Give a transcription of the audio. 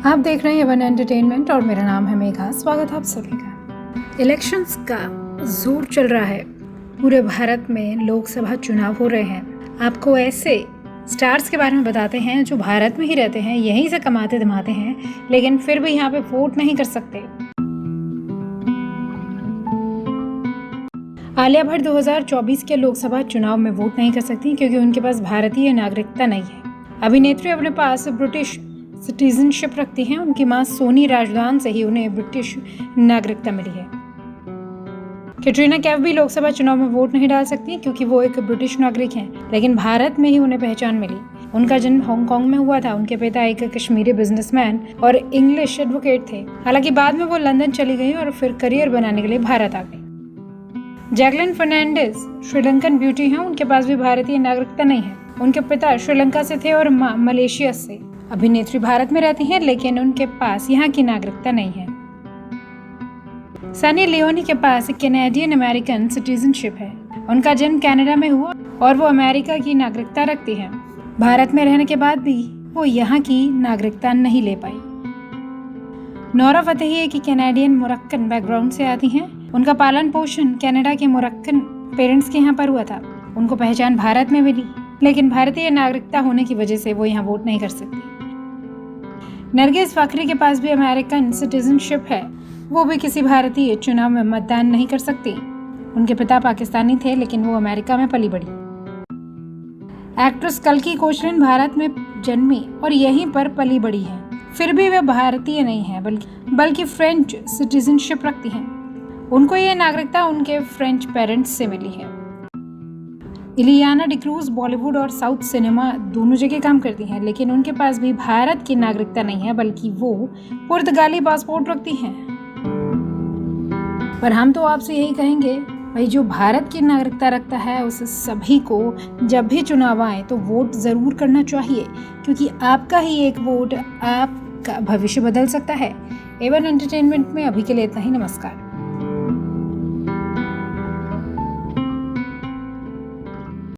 आप देख रहे हैं वन एंटरटेनमेंट और मेरा नाम है मेघा। स्वागत है आप सभी का। इलेक्शंस का जोर चल रहा है, पूरे भारत में लोकसभा चुनाव हो रहे हैं। आपको ऐसे स्टार्स के बारे में बताते हैं जो भारत में ही रहते हैं, यहीं से कमाते धमाते हैं, लेकिन फिर भी यहाँ पे वोट नहीं कर सकते। आलिया भट्ट 2024 के लोकसभा चुनाव में वोट नहीं कर सकती क्योंकि उनके पास भारतीय नागरिकता नहीं है। अभिनेत्री अपने पास ब्रिटिश सिटीजनशिप रखती हैं। उनकी मां सोनी राजदान से ही उन्हें ब्रिटिश नागरिकता मिली है। कैटरीना कैफ भी लोकसभा चुनाव में वोट नहीं डाल सकती क्योंकि वो एक ब्रिटिश नागरिक हैं, लेकिन भारत में ही उन्हें पहचान मिली। उनका जन्म हांगकांग में हुआ था। उनके पिता एक कश्मीरी बिजनेसमैन और इंग्लिश एडवोकेट थे। हालांकि बाद में वो लंदन चली गई और फिर करियर बनाने के लिए भारत आ गई। जैकलिन फर्नांडिस श्रीलंकन ब्यूटी हैं। उनके पास भी भारतीय नागरिकता नहीं है। उनके पिता श्रीलंका से थे और मां मलेशिया से। अभिनेत्री भारत में रहती हैं, लेकिन उनके पास यहाँ की नागरिकता नहीं है। सनी लियोनी के पास कैनेडियन अमेरिकन सिटीजनशिप है। उनका जन्म कनाडा में हुआ और वो अमेरिका की नागरिकता रखती हैं। भारत में रहने के बाद भी वो यहाँ की नागरिकता नहीं ले पाई। नोरा फतेही एक कैनेडियन मोरक्कन बैकग्राउंड से आती हैं। उनका पालन पोषण कनाडा के मोरक्कन पेरेंट्स के यहाँ पर हुआ था। उनको पहचान भारत में मिली, लेकिन भारतीय नागरिकता होने की वजह से वो यहाँ वोट नहीं कर सकती। नरगिस फाकरी के पास भी अमेरिकन सिटीजनशिप है। वो भी किसी भारतीय चुनाव में मतदान नहीं कर सकती। उनके पिता पाकिस्तानी थे, लेकिन वो अमेरिका में पली बड़ी। एक्ट्रेस कल्की कोचलिन भारत में जन्मी और यहीं पर पली बड़ी है, फिर भी वे भारतीय नहीं है बल्कि फ्रेंच सिटीजनशिप रखती हैं। उनको ये नागरिकता उनके फ्रेंच पेरेंट्स से मिली है। इलियाना डिक्रूज बॉलीवुड और साउथ सिनेमा दोनों जगह काम करती हैं, लेकिन उनके पास भी भारत की नागरिकता नहीं है, बल्कि वो पुर्तगाली पासपोर्ट रखती हैं। पर हम तो आपसे यही कहेंगे, भाई जो भारत की नागरिकता रखता है उसे सभी को जब भी चुनाव आए तो वोट जरूर करना चाहिए, क्योंकि आपका ही एक वोट आपका भविष्य बदल सकता है। एवन एंटरटेनमेंट में अभी के लिए इतना ही। नमस्कार।